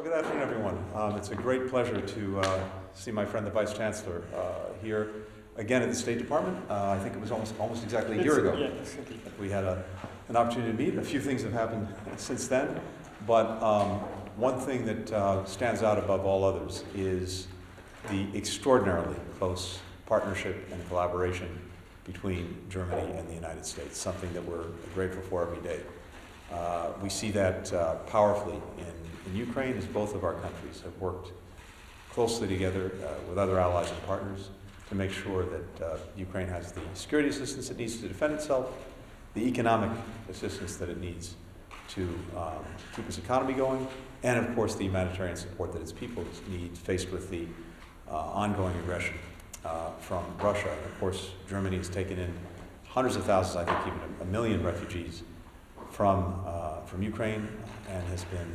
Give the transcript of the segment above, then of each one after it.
Well, good afternoon, everyone. It's a great pleasure to see my friend, the Vice Chancellor, here again at the State Department. I think it was almost exactly a year ago. Yeah, exactly. We had an opportunity to meet. A few things have happened since then, but one thing that stands out above all others is the extraordinarily close partnership and collaboration between Germany and the United States, something that we're grateful for every day. We see that powerfully in Ukraine, as both of our countries have worked closely together with other allies and partners to make sure that Ukraine has the security assistance it needs to defend itself, the economic assistance that it needs to keep its economy going, and of course the humanitarian support that its people need faced with the ongoing aggression from Russia. And of course, Germany has taken in hundreds of thousands, I think even a million refugees from Ukraine, and has been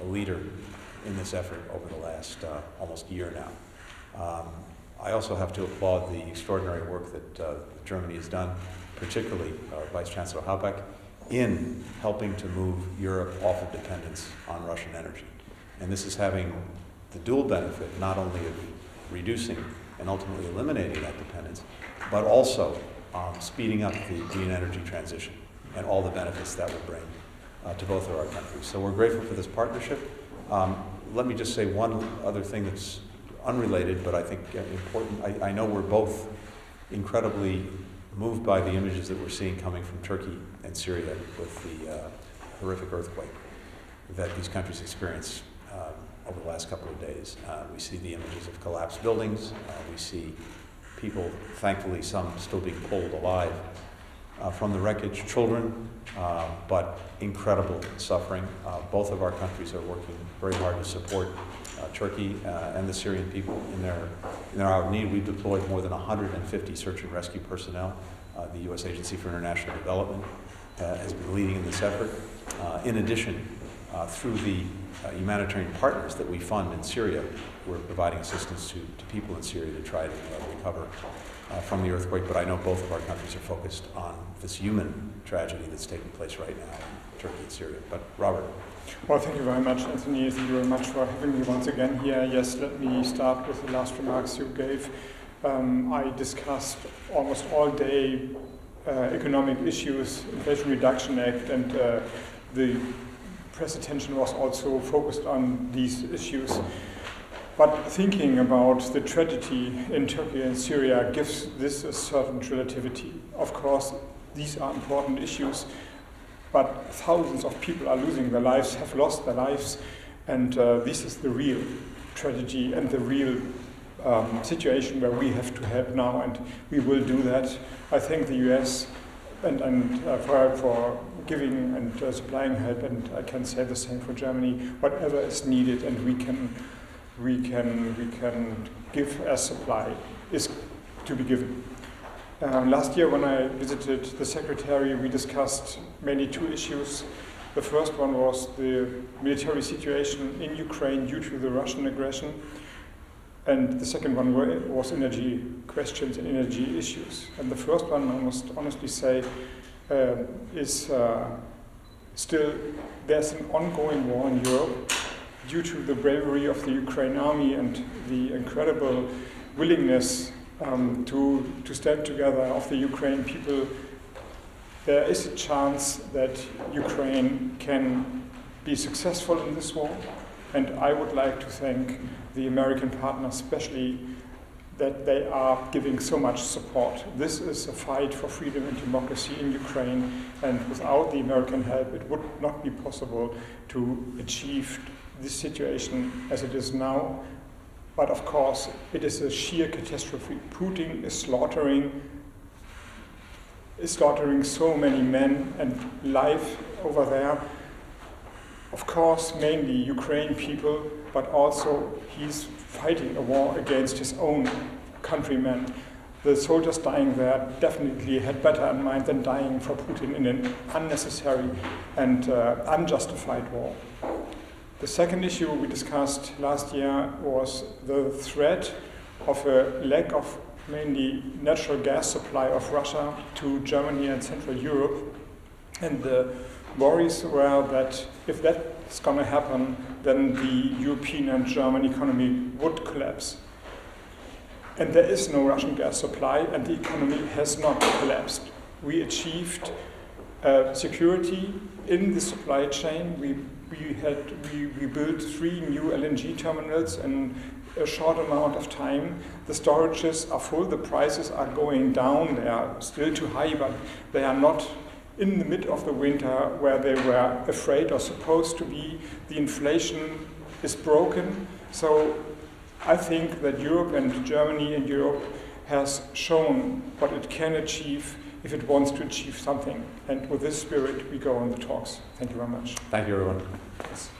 a leader in this effort over the last almost year now. I also have to applaud the extraordinary work that Germany has done, particularly Vice Chancellor Habeck, in helping to move Europe off of dependence on Russian energy. And this is having the dual benefit not only of reducing and ultimately eliminating that dependence, but also speeding up the green energy transition and all the benefits that will bring to both of our countries. So we're grateful for this partnership. Let me just say one other thing that's unrelated, but I think important. I know we're both incredibly moved by the images that we're seeing coming from Turkey and Syria with the horrific earthquake that these countries experienced over the last couple of days. We see the images of collapsed buildings. We see people, thankfully some still being pulled alive from the wreckage, children, but incredible suffering. Both of our countries are working very hard to support Turkey and the Syrian people in their hour of need. We've deployed more than 150 search and rescue personnel. The U.S. Agency for International Development has been leading in this effort. In addition, through the humanitarian partners that we fund in Syria, we're providing assistance to people in Syria to try to recover from the earthquake. But I know both of our countries are focused on this human tragedy that's taking place right now in Turkey and Syria. But Robert. Well, thank you very much, Anthony. Thank you very much for having me once again here. Yes, let me start with the last remarks you gave. I discussed almost all day economic issues, Inflation Reduction Act, and the press attention was also focused on these issues. But thinking about the tragedy in Turkey and Syria gives this a certain relativity. Of course, these are important issues, but thousands of people are losing their lives, have lost their lives, and this is the real tragedy and the real situation where we have to help now, and we will do that. I thank the US and for giving and supplying help, and I can say the same for Germany. Whatever is needed, and we can give as supply is to be given. Last year when I visited the Secretary, we discussed mainly two issues. The first one was the military situation in Ukraine due to the Russian aggression, and the second one was energy questions and energy issues. And the first one, I must honestly say, is still there's an ongoing war in Europe. Due to the bravery of the Ukraine army and the incredible willingness to stand together of the Ukraine people, there is a chance that Ukraine can be successful in this war. And I would like to thank the American partners, especially that they are giving so much support. This is a fight for freedom and democracy in Ukraine, and without the American help, it would not be possible to achieve this situation as it is now. But of course, it is a sheer catastrophe. Putin is slaughtering so many men and life over there. Of course, mainly Ukraine people, but also he's fighting a war against his own countrymen. The soldiers dying there definitely had better in mind than dying for Putin in an unnecessary and unjustified war. The second issue we discussed last year was the threat of a lack of mainly natural gas supply of Russia to Germany and Central Europe. And the worries were that if that is going to happen, then the European and German economy would collapse. And there is no Russian gas supply, and the economy has not collapsed. We achieved security in the supply chain. We built 3 new LNG terminals in a short amount of time. The storages are full, the prices are going down. They are still too high, but they are not in the mid of the winter where they were afraid or supposed to be. The inflation is broken. So I think that Europe and Germany and Europe has shown what it can achieve if it wants to achieve something. And with this spirit, we go on the talks. Thank you very much. Thank you, everyone. Yes.